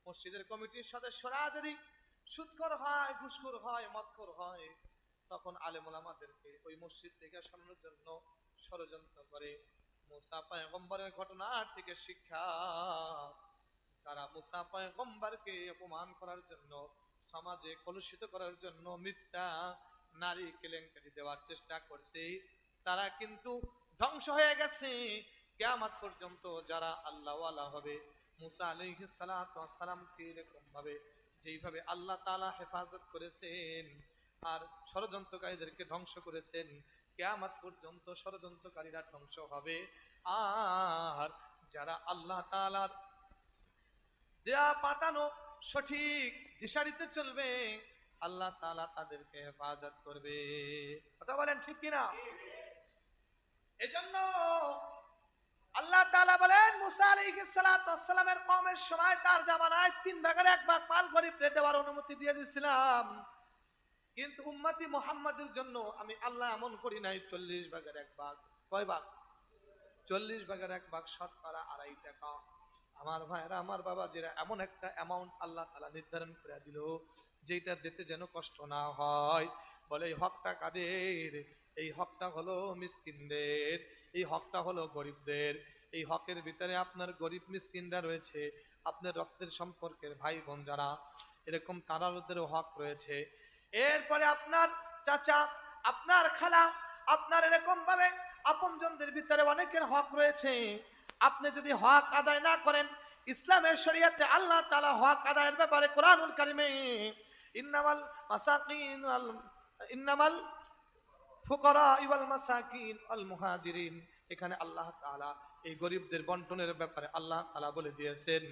মসজিদের কমিটির সদস্যরা যদি সুদখোর হয়, ঘুষখোর হয়, মদখোর হয়, তখন আলেম ওলামাদেরকে ওই মসজিদ থেকে সরানোর জন্য ষড়যন্ত্র করে। মুসা পয়গম্বরের ঘটনা থেকে শিক্ষা, তারা মুসা পয়গম্বরকে অপমান করার জন্য, সমাজে কলুষিত করার জন্য মিথ্যা নারী কেলেঙ্কারি দেওয়ার চেষ্টা করছে, তারা কিন্তু ধ্বংস হয়ে গেছে। কিয়ামত পর্যন্ত যারা আল্লাহওয়ালা হবে, মুসা আলাইহিস সালাতু ওয়াস সালামকে এরকম ভাবে যেইভাবে আল্লাহ তাআলা হেফাজত করেছেন আর ষড়যন্ত্রকারীদেরকে ধ্বংস করেছেন, কিয়ামত পর্যন্ত ষড়যন্ত্রকারীরা ধ্বংস হবে। আর যারা আল্লাহ তাআলার দেয়া পাতানো সঠিক দিশারিতে চলবে, আল্লাহ তাআলা তাদেরকে হেফাজত করবে। কথা বলেন ঠিক কিনা? এজন্য আল্লাহ তাআলা বলেন, মুসা আলাইহিস সালাতু ওয়াস সালামের কওমের সময় তার জামানায় 3 ভাগের 1 ভাগ মাল গরিবদের দেওয়ার অনুমতি দিয়ে দিয়েছিলাম, কিন্তু উম্মতি মুহাম্মাদের জন্য আমি আল্লাহ এমন করি নাই 40 ভাগের 1 ভাগ। কয় ভাগ? 40 ভাগের 1 ভাগ, শতকরা 2.5 টাকা। আমার ভাইরা, আমার বাবা, যেটা এমন একটা অ্যামাউন্ট আল্লাহ তাআলা নির্ধারণ করে দিল, যেটা দিতে যেন কষ্ট না হয়। বলে এই হকটা কাদের? এই হকটা হলো মিসকিনদের, এই হকটা হলো গরিবদের। এই হকের ভিতরে আপনার গরিব মিসকিনরা রয়েছে, আপনার রক্তের সম্পর্কের ভাই বোন যারা, এরকম তারাদেরও হক রয়েছে। এরপরে আপনার চাচা, আপনার খালা, আপনার এরকম ভাবে আপনজনদের ভিতরে অনেকের হক রয়েছে। আপনি যদি হক আদায় না করেন, ইসলামের শরীয়তে আল্লাহ তাআলা হক আদায়ের ব্যাপারে কোরআনুল কারিমে ইন্নামাল ফুকারা ওয়াল মাসাকিন ওয়াল মুহাজিরিন, এখানে আল্লাহ তাআলা এই গরিবদের বন্টনের ব্যাপারে আল্লাহ তাআলা বলে দিয়েছেন,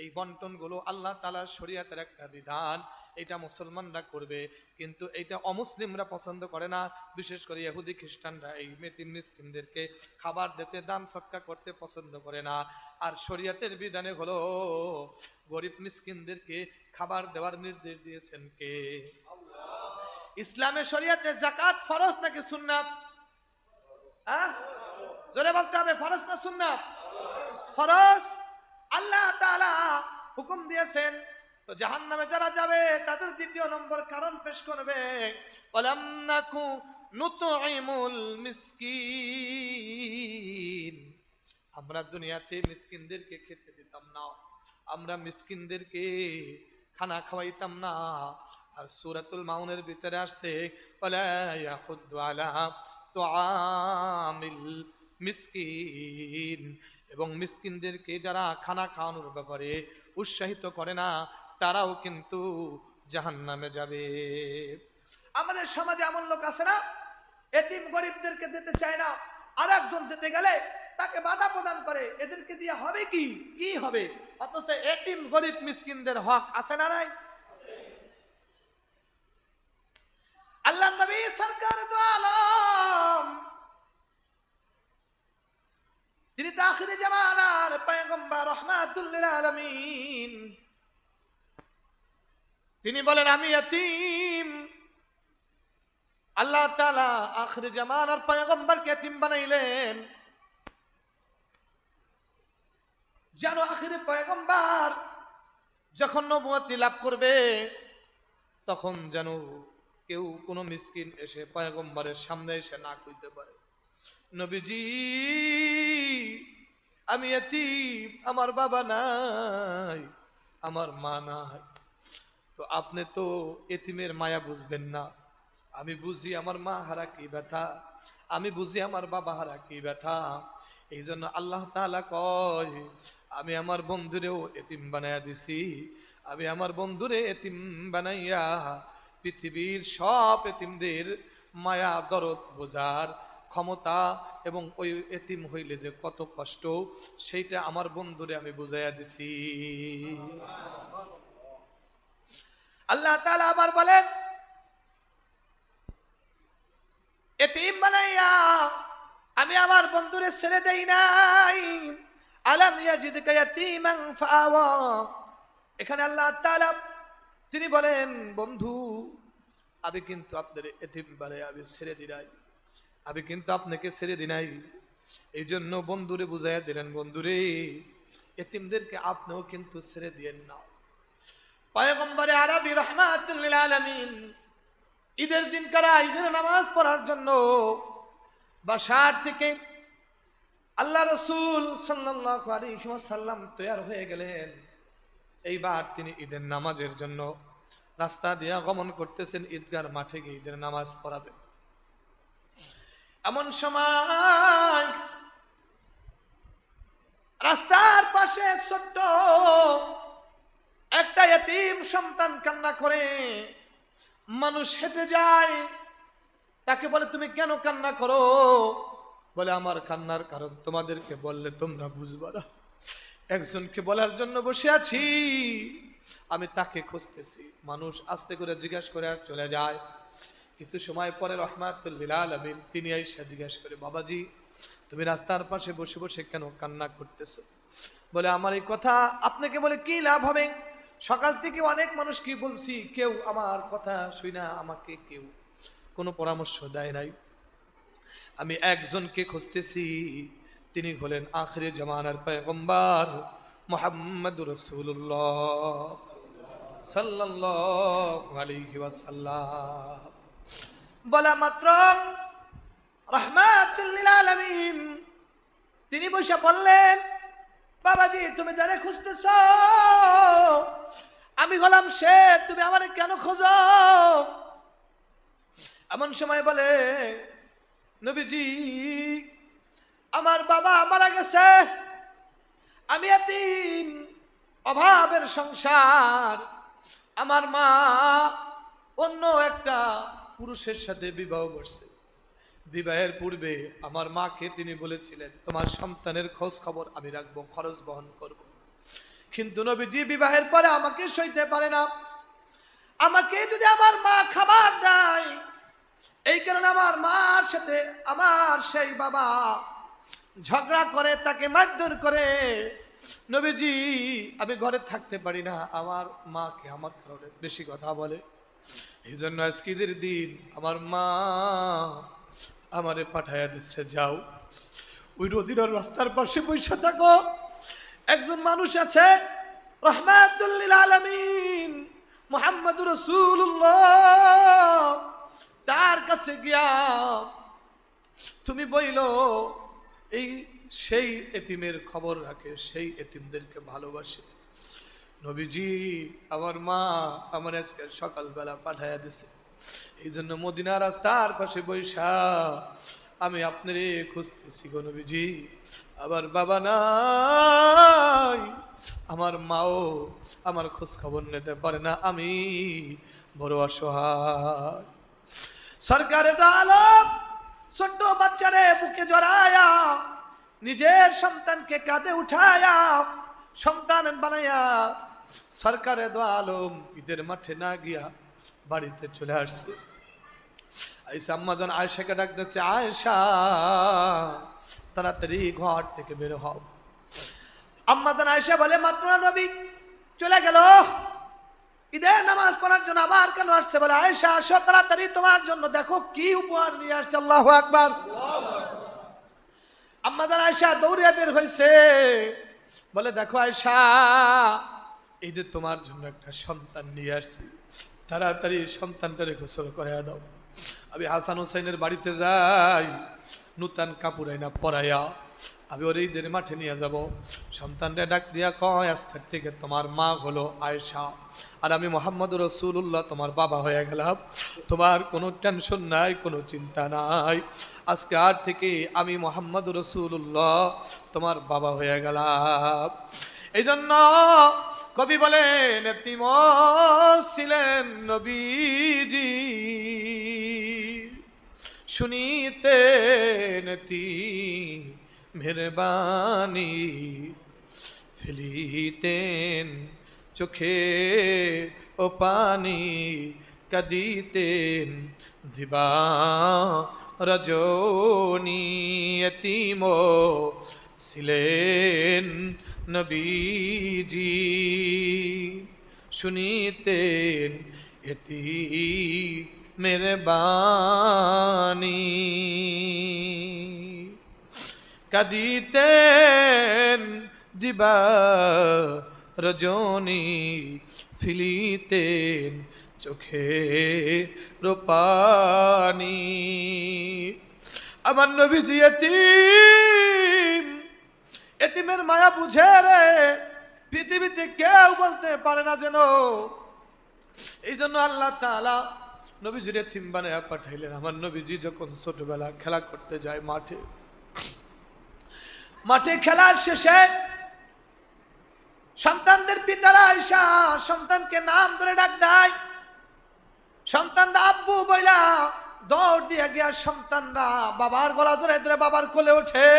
এই বন্টনগুলো আল্লাহ তাআলার শরীয়তের একটা বিধান, এটা মুসলমানরা করবে, কিন্তু এটা অমুসলিমরা পছন্দ করে না। বিশেষ করে ইহুদি খ্রিস্টানরা এই এতিম মিসকিনদেরকে খাবার দিতে, দান সদকা করতে পছন্দ করে না। আর শরীয়তের বিধানে হলো গরিব মিসকিনদেরকে খাবার দেওয়ার নির্দেশ দিয়েছেন কে? ইসলামের শরীয়তে যাকাত ফরজ নাকি সুন্নাত? জোরে বলতে হবে, ফরজ না সুন্নাত? ফরজ। আল্লাহ তাআলা হুকুম দিয়েছেন। তো জাহান্নামে যারা যাবে তাদের দ্বিতীয় নম্বর কারণ পেশ করবে, ওয়ালাম নাকু নুতঈমুল মিসকিন, আমরা দুনিয়াতে মিসকিনদেরকে খেতে দিতাম না, আমরা মিসকিনদেরকে খানা খাওয়াইতাম না। আর সূরাতুল মাউনের ভিতরে আসছে, ওয়ালা ইয়াহুদ্দু আলা তুআমিল মিসকিন, এবং মিসকিনদেরকে যারা খানা খাওয়ানোর ব্যাপারে উৎসাহিত করে না, তারাও কিন্তু জাহান্নামে যাবে। আমাদের সমাজে এমন লোক আছে না, এতিম গরিবদেরকে দিতে চায় না, আর একজন দিতে গেলে তাকে বাধা প্রদান করে, এদেরকে দিয়ে হবে কি? কি হবে? অথচ এতিম গরিব মিসকিনদের হক আছে না নাই? আল্লাহ নবী সরকার দো আলম, তিনি তো আখিরি জামানার পয়গম্বর রাহমাতুল লিল আলামিন, তিনি বলেন আমি এতিম। আল্লাহ তাআলা আখিরি জামানার পয়গম্বরকে এতিম বানাইলেন যেন আখিরি পয়গম্বর যখন নবুয়ত লাভ করবে, তখন যেন কেউ কোনো মিসকিন এসে পয়গম্বরের সামনে এসে না কইতে পারে, নবীজি আমি এতিম, আমার বাবা নাই, আমার মা নাই। তো আপনি তো এতিমের মায়া বুঝবেন না, আমি বুঝি আমার মা হারা কি ব্যথা, আমি বুঝি আমার বাবা হারা কি ব্যথা। এই জন্য আল্লাহ তাআলা কয়, আমি আমার বন্ধুরেও এতিম বানাইয়া দিছি, আমি আমার বন্ধুরে এতিম বানাইয়া পৃথিবীর সব এতিমদের মায়া দরদ বোঝার ক্ষমতা এবং ওই এতিম হইলে যে কত কষ্ট, সেইটা আমার বন্ধুরে আমি বুঝাইয়া দিছি। আল্লাহ তাআলা আবার বলেন, এতিম বানাইয়া আমি আমার বন্ধুরে ছেড়ে দেই নাই। আলাম ইয়াজিদকা ইয়াতীমান ফাআওয়া, এখানে আল্লাহ তাআলা তিনি বলেন, বন্ধু আমি কিন্তু আপনার এতিম বানাইয়া আমি ছেড়ে দিই নাই, আমি কিন্তু আপনাকে ছেড়ে দিই নাই। এই জন্য বন্ধুরে বুঝাইয়া দিলেন, বন্ধুরে এতিমদেরকে আপনিও কিন্তু ছেড়ে দিয়েন না। পয়গম্বরে আরবি রাহমাতুল লিল আলামিন ঈদের দিন কারা ঈদের নামাজ পড়ার জন্য বাসার থেকে আল্লাহ রাসূল সাল্লাল্লাহু আলাইহি ওয়াসাল্লাম তৈয়ার হয়ে গেলেন। এইবার তিনি ঈদের নামাজের জন্য রাস্তা দিয়ে গমন করতেছেন, ঈদগার মাঠে গিয়ে ঈদের নামাজ পড়াবেন। এমন সময় রাস্তার পাশে ছোট্ট একটা এতিম সন্তান কান্না করে। মানুষ হেঁটে যায়, তাকে বলে তুমি কেন কান্না করো? বলে আমার কান্নার কারণ তোমাদেরকে বললে তোমরা বুঝবা না। একজনকে বলার জন্য বসে আছি, আমি তাকে খুঁজতেছি। মানুষ আস্তে করে জিজ্ঞাসা করে আর চলে যায়। কিছু সময় পরে রহমাতুল লিল আলামিন তিনি এসে জিজ্ঞাসা করে, বাবাজি তুমি রাস্তার পাশে বসে বসে কেন কান্না করতেছো? বলে আমার এই কথা আপনাকে বলে কি লাভ হবে? সকাল থেকে অনেক মানুষ কি বলছি, কেউ আমার কথা শুনে আমাকে কেউ কোনো পরামর্শ দেয় নাই। আমি একজনকে খুঁজতেছি, তিনি হলেন আখিরে জামানার পয়গম্বর মুহাম্মদুর রাসূলুল্লাহ সাল্লাল্লাহু আলাইহি ওয়াসাল্লাম। বলা মাত্র রাহমাতুল লিল আলামিন তিনি বসে বললেন, বাবাজি তুমি যারে খুঁজতেছো আমি হলাম সে, তুমি আমারে কেন খোঁজো? এমন সময় বলে, নবীজি আমার বাবা মারা গেছে, আমি এতিম, অভাবের সংসার, আমার মা অন্য একটা পুরুষের সাথে বিবাহ করছে। বিবাহের পূর্বে আমার মাকে তিনি বলেছিলেন তোমার সন্তানের খোঁজ খবর আমি রাখবো, খরচ বহন করব। কিন্তু নবীজি বিবাহের পরে আমাকে সইতে পারে না। আমাকে যদি আমার মা খাবার দেয়, এই কারণে আমার মার সাথে আমার সেই বাবা ঝগড়া করে, তাকে মারধর করে। নবীজি আমি ঘরে থাকতে পারি না, আমার মাকে আমার কারণে বেশি কথা বলে। এই জন্য আজকে ঈদের দিন আমার মা আমারে পাঠাইয়া দিচ্ছে, যাও ওই রদিনার রাস্তার পাশে বসে থাকো। একজন মানুষ আছে রাহমাতুল লিল আলামিন মুহাম্মদুর রাসূলুল্লাহ, তার কাছে গিয়া তুমি বইলো এই সেই এতিমের খবর রাখে, সেই এতিমদেরকে ভালোবাসে। নবীজি আমার মা আমার আজকে সকালবেলা পাঠাইয়া দিছে, এই জন্য মদিনা রাস্তার পাশে বৈশা আমি আপনারে খুঁজতেছি গো নবীজি। আমার বাবা নাই, আমার মাও আমার খোঁজ খবর নিতে পারে না, আমি বড় অসহায়। সরকারে তো আলম ছোট্ট বাচ্চারে বুকে জড়ায়া নিজের সন্তানকে কাঁধে উঠায়া সন্তান বানাইয়া সরকারে দো আলম ঈদের মাঠে না গিয়া বাড়িতে চলে আসছে। আয়েশা আম্মাজান আয়েশাকে ডাক দিচ্ছে, আয়েশা তাড়াতাড়ি ঘর থেকে বের হও। আম্মাজান আয়েশা বলে মাত্র নবী চলে গেল, ঈদের নামাজ পড়ার জন্য আবার কেন আসছে? বলে আয়েশা আসো তাড়াতাড়ি, তোমার জন্য দেখো কি উপহার নিয়ে আসছে। আল্লাহু আকবার। আম্মাজান আয়েশা দৌড়ে বের হয়েছে, বলে দেখো আয়েশা এই যে তোমার জন্য একটা সন্তান নিয়ে আসছি, তাড়াতাড়ি সন্তানটারে গোসল করে দাও। আমি হাসান হোসেনের বাড়িতে যাই, নূতন কাপড় আইনা পরাইয়া আমি ওর ঈদের মাঠে নিয়ে যাব। সন্তানটা ডাক দিয়া কয় আজকের থেকে তোমার মা হলো আয়েশা, আর আমি মুহাম্মদুর রাসূলুল্লাহ তোমার বাবা হয়ে গেলাম। তোমার কোনো টেনশন নাই, কোনো চিন্তা নাই। আজকে আর থেকে আমি মুহাম্মদুর রাসূলুল্লাহ তোমার বাবা হয়ে গেলাম। এই জন্য কবি বলেন এতিম ছিলেন নবীজি, শুনিতেন মেহরবানি, ফেলিতেন চোখে ও পানি, কাঁদিতেন দিবা রজনী। এতিম ছিলেন নবীজি, শুনিতেন মেহরবানি, কাঁদিতেন দিবা রজনী ফিলিতেন চোখে রূপানি। আমার নবীজি এতিম, এতিমের মায়া বুঝে রে পৃথিবীতে কেউ বলতে পারে না যেন। এই জন্য আল্লাহ তাআলা নবীজির এতিম বানায়া পাঠাইলেন। আমার নবীজি যখন ছোটবেলা খেলা করতে যায় মাঠে, মাঠে খেলার শেষে সন্তানদের পিতারা আয়েশা সন্তানকে নাম ধরে ডাক দেয়। সন্তানরা আব্বু বইলা দৌড় দিয়ে গিয়া সন্তানরা বাবার গলা ধরে ধরে বাবার কোলে ওঠে।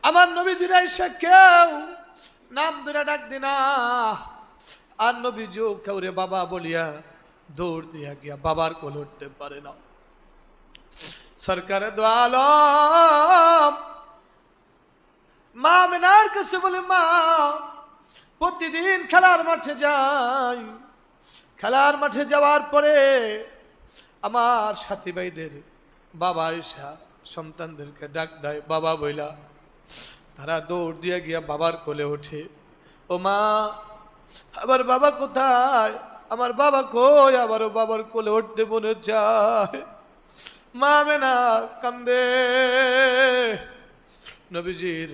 আমার নবীজির আয়েশা কেউ নাম ধরে ডাক দিনা, আর নবীজিও কাউরে বাবা বলিয়া দৌড় দিয়া গিয়া বাবার কোলে উঠতে পারে না। সরকারে দো আলম মা আমিনার কাছে বলে, মা প্রতিদিন খেলার মাঠে যাই, খেলার মাঠে যাওয়ার পরে আমার সাথী ভাইদের বাবা আয়েশা সন্তানদেরকে ডাক দেয় বাবা বইলা, তারা দৌড় দিয়ে গিয়া বাবার কোলে ওঠে। ও মা, আমার বাবা কোথায়? আমার বাবা কই? আবারও বাবার কোলে উঠতে মনে চায়। মা আমিনা কান্দে, নবীজির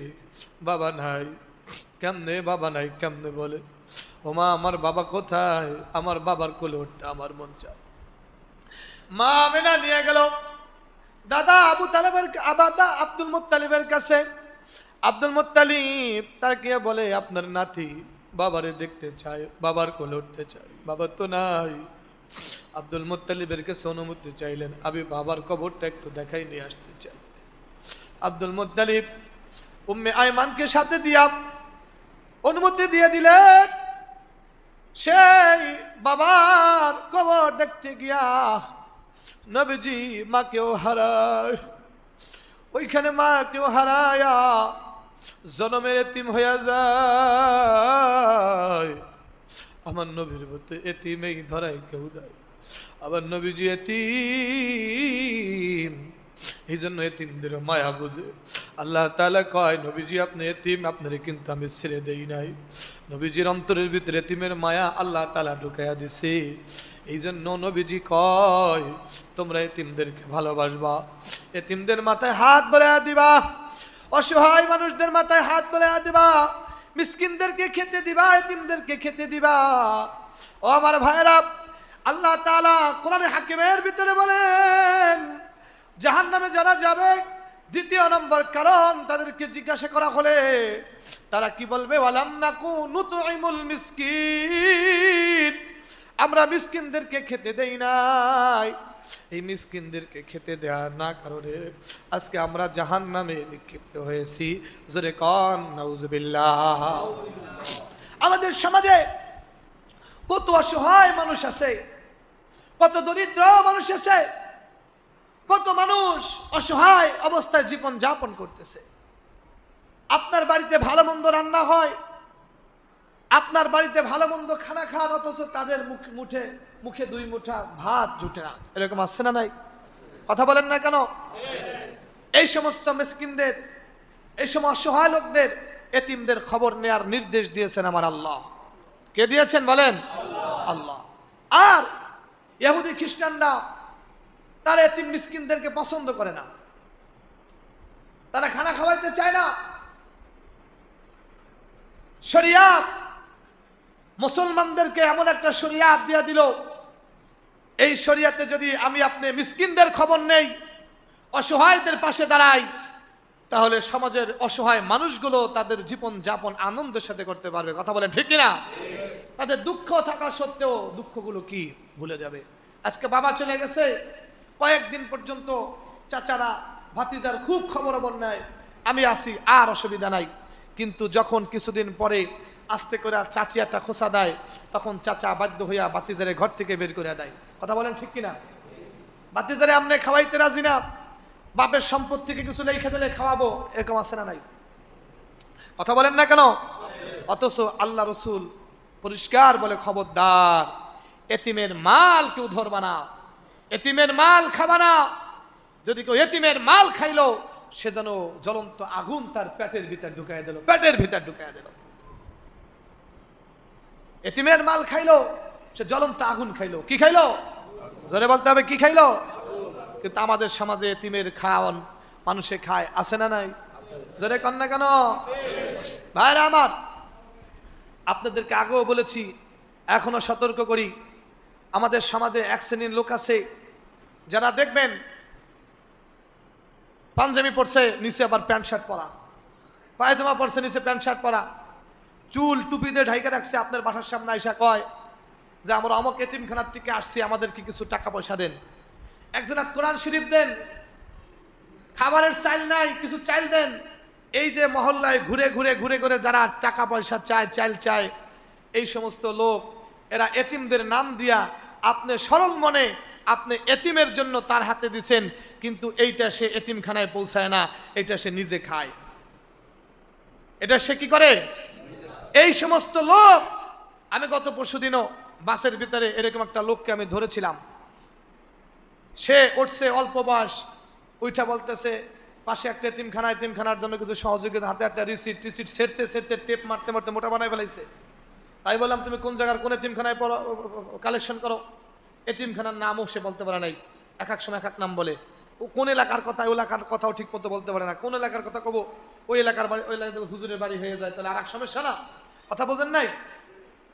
বাবা নাই, কেমনে বাবা নাই কেমনে বলে? ও মা, আমার বাবা কোথায়? আমার বাবার কোলে উঠতে আমার মন চায়। মা আমিনা নিয়ে গেল দাদা আবু তালেবের আবাদা আব্দুল মুত্তালিবের কাছে। আব্দুল মুত্তালিব তার গিয়ে বলে, আপনার নাতি বাবারে দেখতে চায়, বাবার কোলে উঠতে চায়, বাবা তো নাই। আব্দুল মুত্তালিবের কাছে অনুমতি চাইলেন, আমি বাবার কবরটা একটু দেখাই নিয়ে আসতে চাই। আব্দুল মুত্তালিব উম্মে আয়মানকে সাথে দিয়া অনুমতি দিয়ে দিলেন। সেই বাবার কবর দেখতে গিয়া নবীজি মাকেও হারায়, ওইখানে মাকেও হারায়া জনমের এতিম হইয়া যায়। আমার নবীর মতো এতিম এই ধরাই কেউ নাই। আবার নবীজি এতিম, এই জন্য এতিমদের মায়া বুঝে। আল্লাহ তাআলা কয়, নবীজি আপনি এতিম, আপনারে কিন্তু আমি ছেড়ে দেই নাই। নবীজির অন্তরের ভিতরে এতিমের মায়া আল্লাহ তাআলা ঢুকাইয়া দিছে। এই জন্য নবীজি কয়, তোমরা এতিমদেরকে ভালোবাসবা, এতিমদের মাথায় হাত বুলাইয়া দিবা, অসহায় মানুষদের মাথায় হাত বুলাইয়া দিবা, মিসকিনদেরকে খেতে দিবা, এতিমদেরকে খেতে দিবা। ও আমার ভাইরা, আল্লাহ তাআলা কোরআনে হাকিমের ভিতরে বলেন, জাহান্নামে যারা যাবে দ্বিতীয় নম্বর কারণ তাদেরকে জিজ্ঞাসা করা হলে তারা কি বলবে? ওয়ালাম নাকু নুতইমুল মিসকিন, আমরা মিসকিনদেরকে খেতে দেই নাই। এই মিসকিনদেরকে খেতে দেয়া না কারণে আজকে আমরা জাহান্নামে নিক্ষিপ্ত হয়েছি। জোরে কন নাউজুবিল্লাহ। আমাদের সমাজে কত অসহায় মানুষ আছে, কত দরিদ্র মানুষ আছে, কত মানুষ অসহায় অবস্থায় জীবন যাপন করতেছে। আপনার বাড়িতে ভালো মন্দ রান্না হয়, আপনার বাড়িতে ভালো মন্দ খানা খান, অথচ তাদের মুখে দুই মুঠা ভাত জুটে না। এরকম আছে না নাই? কথা বলেন না কেন? এই সমস্ত মিসকিনদের, এই সমস্ত অসহায় লোকদের, এতিমদের খবর নেয়ার নির্দেশ দিয়েছেন আমার আল্লাহ। কে দিয়েছেন বলেন? আল্লাহ। আর ইহুদি খ্রিস্টানরা তারা এতিম মিসকিনদেরকে পছন্দ করে না, তারা খানা খাওয়াইতে চায় না। শরিয়াত মুসলমানদেরকে এমন একটা শরিয়াত দিয়ে দিল, এই শরিয়াতে যদি আমি আপনি মিসকিনদের খবর নেই, অসহায়দের পাশে দাঁড়াই, তাহলে সমাজের অসহায় মানুষগুলো তাদের জীবন যাপন আনন্দের সাথে করতে পারবে। কথা বলেন ঠিক কিনা? তাদের দুঃখ থাকা সত্ত্বেও দুঃখগুলো কি ভুলে যাবে। আজকে বাবা চলে গেছে, কয়েকদিন পর্যন্ত চাচারা ভাতিজার খুব খবর নেয়, আমি আসি, আর অসুবিধা নাই। কিন্তু যখন কিছুদিন পরে আস্তে করে চাচি একটা খোঁচা দেয়, তখন চাচা বাধ্য হইয়া ভাতিজারে ঘর থেকে বের করে দেয়। কথা বলেন ঠিক কিনা? ভাতিজারে আমনে খাওয়াইতে রাজি না, বাপের সম্পদ থেকে কিছু লেখা দিলে খাওয়াবো, এরকম আছে না নাই? কথা বলেন না কেন? অথচ আল্লাহ রসুল পরিষ্কার বলে, খবরদার এতিমের মাল কেউ ধরবা না, এতিমের মাল খাবা না। যদি কেউ এতিমের মাল খাইলো, সে যেন জ্বলন্ত আগুন তার পেটের ভিতর ঢুকাইয়া দিল, পেটের ভিতর ঢুকাইয়া দিল। এতিমের মাল খাইলো, সে জ্বলন্ত আগুন খাইলো। কি খাইলো? জোরে বলতে হবে, কি খাইলো? কিন্তু আমাদের সমাজে এতিমের খাওয়ান মানুষে খায়, আছে না নাই? জোরে কন না কেন? ভাইরা আমার, আপনাদেরকে আগেও বলেছি, এখনো সতর্ক করি, আমাদের সমাজে এক শ্রেণীর লোক আছে যারা দেখবেন পাঞ্জাবি পরছে, নিচে আবার প্যান্ট শার্ট পরা, পায়জামা পরছে, নিচে প্যান্ট শার্ট পরা, চুল টুপি দিয়ে ঢাইকা রাখছে, আপনার বাসার সামনে আইসা কয় যে আমরা অমুক এতিমখানার থেকে আসছি, আমাদেরকে কিছু টাকা পয়সা দেন, একজনা কোরআন শরীফ দেন, খাবারের চাল নাই, কিছু চাল দেন। এই যে মহল্লায় ঘুরে ঘুরে ঘুরে ঘুরে যারা টাকা পয়সা চায়, চাল চায়, এই সমস্ত লোক এরা এতিমদের নাম দিয়া আপনি সরল মনে আপনি এতিমের জন্য তার হাতে দিছেন, কিন্তু এইটা সে এতিমখানায় পৌঁছায় না, এটা সে নিজে খায়। এটা সে কি করে? এই সমস্ত লোক, আমি গত পরশুদিনও বাসের ভিতরে এরকম একটা লোককে আমি ধরেছিলাম। সে উঠছে অল্প বয়স, উঠা বলতেছে পাশে একটা এতিমখানা, এতিমখানার জন্য কিছু সহযোগিতা, হাতে একটা রিসিট সেরতে সেরতে টেপ মারতে মারতে মোটা বানাই ফেলাইছে। তাই বললাম তুমি কোন জায়গার কোন এতিমখানায় কালেকশন করো? এতিমখানার নামও সে বলতে পারে নাই, এক এক সময় এক এক নাম বলে। ও কোন এলাকার কথা, ওই এলাকার কথাও ঠিক মতো বলতে পারে না। কোন এলাকার কথা কব, ওই এলাকার বাড়ি, ওই এলাকায় হুজুরের বাড়ি হয়ে যায়, তাহলে আর এক সমস্যা না? কথা বোঝেন নাই?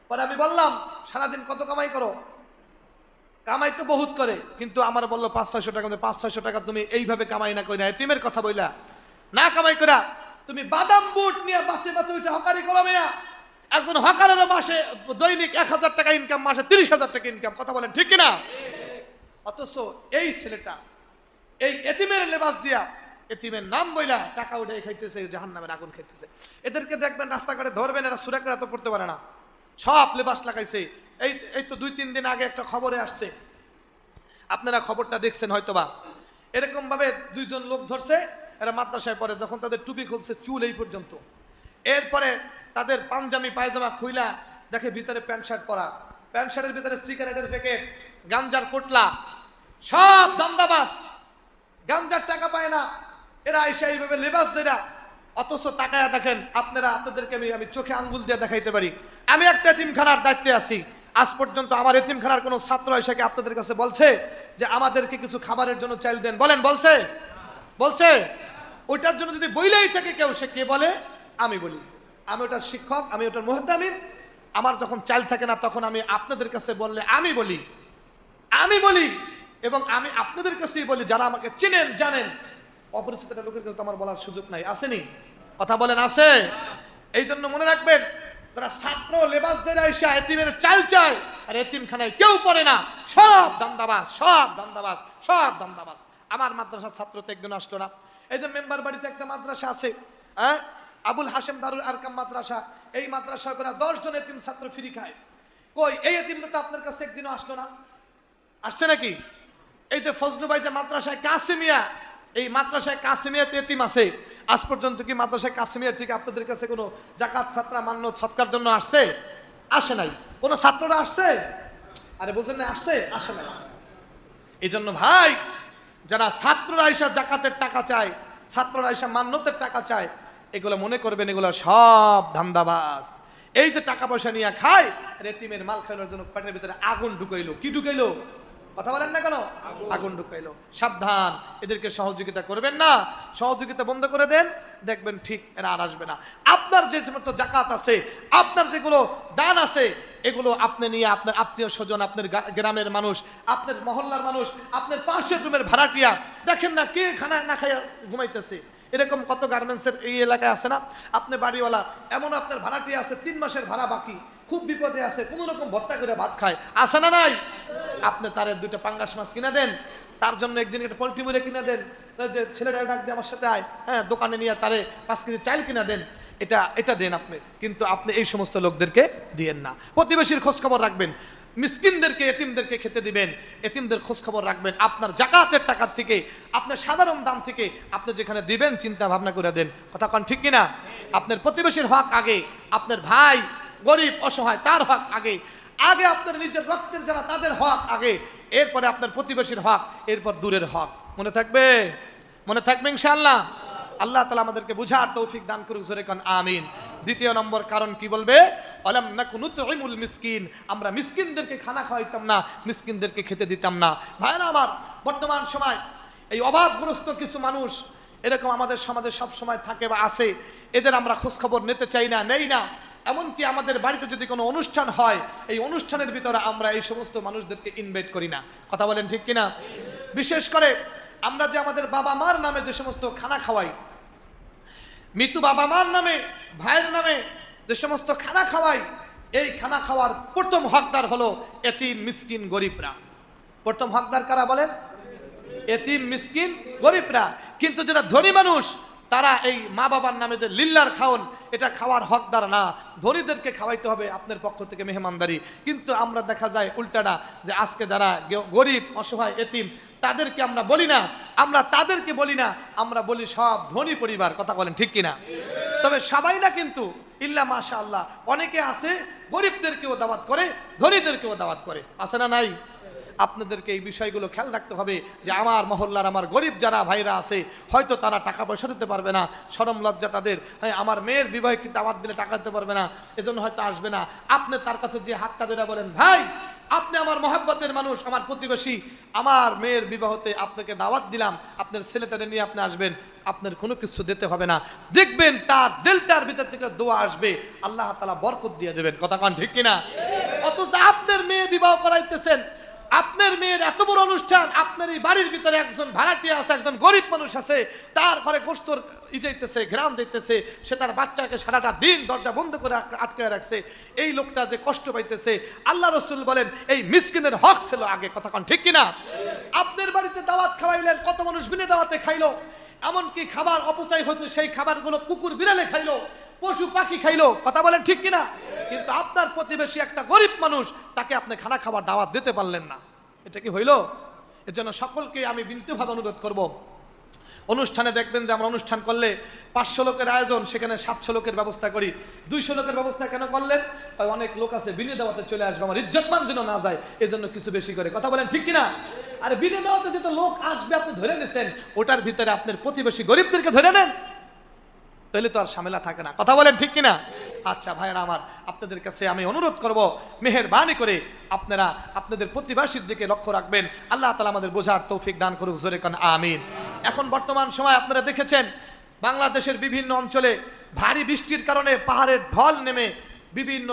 পরে আমি বললাম সারাদিন কত কামাই করো? কামাই তো বহুত করে, কিন্তু আমার বললো 500-600 টাকা। 500-600 টাকা তুমি এইভাবে কামাই না করি না, এতিমের কথা বইলা না কামাই করা, তুমি বাদাম বুট নিয়ে বাসে বাসে ওইটা হকারি করো মেয়া। একজন হকারের মাসে দৈনিক 1000 টাকা ইনকাম, মাসে 30,000 টাকা ইনকাম। কথা বলেন ঠিক কিনা? অথচ এই ছেলেটা এই এতিমের লেবাস দিয়া এতিমের নাম বইলা টাকা উঠে খাইতেছে, জাহান্নামের আগুন খাইতেছে। এদেরকে দেখবেন রাস্তাঘাটে ধরবেন, এরা সূরা কেরাত পড়তে পারে না, সব লেবাস লাগাইছে। এই তো 2-3 দিন আগে একটা খবরে আসছে, আপনারা খবরটা দেখছেন হয়তোবা। এরকম ভাবে 2 জন লোক ধরছে, এরা মাদ্রাসায় পড়ে, যখন তাদের টুপি খুলছে চুল এই পর্যন্ত, এরপরে তাদের পাঞ্জাবি পায়জামা খুইলা দেখে ভিতরে প্যান্ট শার্ট পরা, প্যান্ট শার্টের ভিতরে সিগারেটের প্যাকেট, গাঞ্জার পোটলা, সব দান্দাবাজ, গাঞ্জার টাকা পায় না, এরা আইসা এইভাবে লেবাস দেরা। অথচ তাকায়া দেখেন, আপনাদেরকে আমি চোখে আঙ্গুল দিয়ে দেখাইতে পারি, আমি একটা এতিমখানার দায়িত্বে আছি। আজ পর্যন্ত আমার এতিমখানার কোনো ছাত্র এসে আপনাদের কাছে বলছে যে আমাদেরকে কিছু খাবারের জন্য চাইল দেন? বলেন বলছে? বলছে? ওইটার জন্য যদি বইলেই থাকে কেউ, সে কে বলে? আমি বলি। আমি ওটার শিক্ষক, আমি ওটার মুহাদ্দিমিন। আমার যখন চাইল থাকে না, তখন আমি আপনাদের কাছে বললে আমি বলি, এবং আমি আপনাদের কাছেই বলি, যারা আমাকে চিনেন জানেন। অপরিচিত লোকের কাছে আমার বলার সুযোগ নাই, আসেনি? কথা বলেন আছে? এই জন্য মনে রাখবেন, যারা ছাত্র লেবাস ধরে আইসা এতিমের চাল চায় আর এতিমখানায় কেউ পড়ে না, সব দান্দাবাজ, সব দান্দাবাজ, সব দান্দাবাজ। আমার মাদ্রাসার ছাত্র তো একদিন আসলো না। এই যে মেম্বার বাড়িতে একটা মাদ্রাসা আছে, হ্যাঁ, আবুল হাশেম দারুল আরকাম মাদ্রাসা, এই মাদ্রাসায় করে 10 জন এতিম ছাত্র ফ্রি খায়। কই এই এতিমটা তো আপনার কাছে একদিনও আসলো না? আসছে নাকি? এই যে ফজলুভাই যে মাদ্রাসায় কাসিমিয়া, এই মাদ্রাসায় কাসিমিয়াতে এতিম আছে, আজ পর্যন্ত কি মাদ্রাসায় কাসিমিয়ার থেকে আপনাদের কাছে কোনো জাকাত ফাতরা মান্যত সৎকার জন্য আসছে? আসে নাই। কোনো ছাত্ররা আসছে? আরে বোঝেন না, আসছে? আসে নাই। এই জন্য ভাই, যারা ছাত্ররা আইসা জাকাতের টাকা চায়, ছাত্ররা আইসা মান্যতের টাকা চায়, এগুলো মনে করবেন এগুলো সব ধান্দাবাজ। এই যে টাকা পয়সা নিয়ে খায়, এতিমের মাল খাওয়ার জন্য পেটের ভিতরে আগুন ঢুকাইলো। কি ঢুকাইলো? কথা বলেন না কেন? আগুন ঢুকাইলো। সাবধান, এদেরকে সহযোগিতা করবেন না, সহযোগিতা বন্ধ করে দেন, দেখবেন ঠিক এরা আর আসবে না। আপনার যে সমস্ত জাকাত আছে, আপনার যেগুলো দান আছে, এগুলো আপনি নিয়ে আপনার আত্মীয় স্বজন, আপনার গ্রামের মানুষ, আপনার মহল্লার মানুষ, আপনার পাশের রুমের ভাড়াটিয়া, দেখেন না কে খানা না খাইয়া ঘুমাইতেছে। এরকম কত গার্মেন্টসের এই এলাকায় আছে না? আপনি বাড়িওয়ালা, এমন আপনার ভাড়াটিয়া আছে 3 মাসের ভাড়া বাকি, খুব বিপদে আছে, কোনো রকম ভর্তা করে ভাত খায়, আছে না নাই? আপনি তারে 2টা পাঙ্গাস মাছ কিনে দেন, তার জন্য একদিন একটা পোল্ট্রি মুড়ে কিনে দেন, যে ছেলেটা ডাক দিয়ে আমার সাথে আয়, হ্যাঁ, দোকানে নিয়ে তারে 5 কেজি চাল কিনা দেন, এটা দেন আপনি। কিন্তু আপনি এই সমস্ত লোকদেরকে দিয়েন না। প্রতিবেশীর খোঁজ খবর রাখবেন, মিসকিনদেরকে, এতিমদেরকে খেতে দিবেন, এতিমদের খোঁজ খবর রাখবেন। আপনার জাকাতের টাকার থেকে, আপনার সাধারণ দাম থেকে আপনি যেখানে দিবেন চিন্তা ভাবনা করে দেন। কথা কন ঠিক কিনা? আপনার প্রতিবেশীর হক আগে, আপনার ভাই গরিব অসহায় তার হক আগে, আপনার নিজের রক্তের যারা তাদের হক আগে, এরপরে আপনার প্রতিবেশীর হক, এরপর দূরের হক। মনে থাকবে? মনে থাকবে ইনশাআল্লাহ? আল্লাহ তাআলা আমাদেরকে বুঝার তৌফিক দান করুক, জোরে কোন আমিন। দ্বিতীয় নম্বর কারণ কি বলবে? আলাম নাকুন নুতঈমুল মিসকিন, আমরা মিসকিনদেরকে খানা খাওয়াইতাম না, মিসকিনদেরকে খেতে দিতাম না। ভাইরা আমার, বর্তমান সময় এই অভাবগ্রস্ত কিছু মানুষ এরকম আমাদের সমাজে সব সময় থাকে বা আছে, এদের আমরা খোঁজখবর নিতে চাই না, নেই না। এমনকি আমাদের বাড়িতে যদি কোনো অনুষ্ঠান হয়, এই অনুষ্ঠানের ভিতরে আমরা এই সমস্ত মানুষদেরকে ইনভাইট করি না। কথা বলেন ঠিক কিনা? বিশেষ করে আমরা যে আমাদের বাবা মার নামে যে সমস্ত খানা খাওয়াই, মৃত্যু বাবা মার নামে, ভাইয়ের নামে যে সমস্ত খানা খাওয়াই, এই খানা খাওয়ার প্রথম হকদার হলো এতিম মিসকিন গরিবরা। প্রথম হকদার কারা বলেন? এতিম মিসকিন গরিবরা। কিন্তু যারা ধনী মানুষ তারা এই মা বাবার নামে যে লিল্লার খাওন, এটা খাওয়ার হকদার না। ধনীদেরকে খাওয়াইতে হবে আপনার পক্ষ থেকে মেহমানদারি। কিন্তু আমরা দেখা যায় উল্টাটা, যে আজকে যারা গরিব অসহায় এতিম তাদেরকে আমরা বলি না, আমরা তাদেরকে বলি না, আমরা বলি সব ধনী পরিবার। কথা বলেন ঠিক কিনা? তবে সবাই না, কিন্তু ইল্লা মাশাআল্লাহ অনেকে আছে গরিবদেরকেও দাওয়াত করে, ধনীদেরকেও দাওয়াত করে, আছে না নাই? আপনাদেরকে এই বিষয়গুলো খেয়াল রাখতে হবে যে আমার মহল্লার আমার গরিব যারা ভাইরা আছে, হয়তো তারা টাকা পয়সা দিতে পারবে না, শরম লজ্জা তাদের, হ্যাঁ আমার মেয়ের বিবাহে কিন্তু আমার দিলে টাকা দিতে পারবে না, এজন্য হয়তো আসবে না। আপনি তার কাছে যে হাতটা ধরে বলেন, ভাই আপনি আমার মহব্বতের মানুষ, আমার প্রতিবেশী, আমার মেয়ের বিবাহতে আপনাকে দাওয়াত দিলাম, আপনার ছেলেটাকে নিয়ে আপনি আসবেন, আপনার কোনো কিছু দিতে হবে না, দেখবেন তার দিলটার ভিতর থেকে দোয়া আসবে, আল্লাহ তাআলা বরকত দিয়ে দেবেন। কথা কান ঠিক কিনা? অথচ আপনার মেয়ে বিবাহ করাইতেছেন, আপনার মেয়ের এত বড় অনুষ্ঠান, আপনার এই বাড়ির ভিতরে একজন ভাড়াটিয়া আছে, একজন গরিব মানুষ আছে, তার ঘরে গোশতর ইজাইতেছে, ঘ্রাণ দিতেছে, সে তার বাচ্চাকে সারাটা দিন দরজা বন্ধ করে আটকে রাখছে, এই লোকটা যে কষ্ট পাইতেছে, আল্লাহ রাসূল বলেন এই মিসকিনের হক ছিল আগে। কথা কন ঠিক কিনা? আপনার বাড়িতে দাওয়াত খাওয়াইলেন, কত মানুষ বিনা দাওয়াতে খাইলো, এমনকি খাবার অপচয় হতো, সেই খাবারগুলো কুকুর বিড়ালে খাইলো, পশু পাখি খাইলো। কথা বলেন ঠিক কিনা? কিন্তু আপনার প্রতিবেশী একটা গরিব মানুষ, তাকে আপনি খানা খাবার দাওয়াত দিতে পারলেন না, এটা কি হইল? এর জন্য সকলকে আমি বিনীতভাবে অনুরোধ করব, অনুষ্ঠানে দেখবেন যে আমরা অনুষ্ঠান করলে 500 লোকের আয়োজন, সেখানে 700 লোকের ব্যবস্থা করি। 200 লোকের ব্যবস্থা কেন করলেন? অনেক লোক আছে বিনা দাওয়াতে চলে আসবে, আমার ইজ্জতমান যেন না যায়, এজন্য কিছু বেশি করে। কথা বলেন ঠিক কিনা? আর বিনা দাওয়াতে যত লোক আসবে আপনি ধরে নিছেন, ওটার ভিতরে আপনার প্রতিবেশী গরিবদেরকে ধরে নেন, তাহলে তো আর ঝামেলা থাকে না। কথা বলেন ঠিক কিনা? আচ্ছা ভাইরা আমার, আপনাদের কাছে আমি অনুরোধ করব, মেহেরবানি করে আপনারা আপনাদের প্রতিবেশীর দিকে লক্ষ্য রাখবেন। আল্লাহ তাআলা আমাদের বোঝার তৌফিক দান করুক, জোরে কান আমিন। এখন বর্তমান সময় আপনারা দেখেছেন বাংলাদেশের বিভিন্ন অঞ্চলে ভারী বৃষ্টির কারণে পাহাড়ের ঢল নেমে বিভিন্ন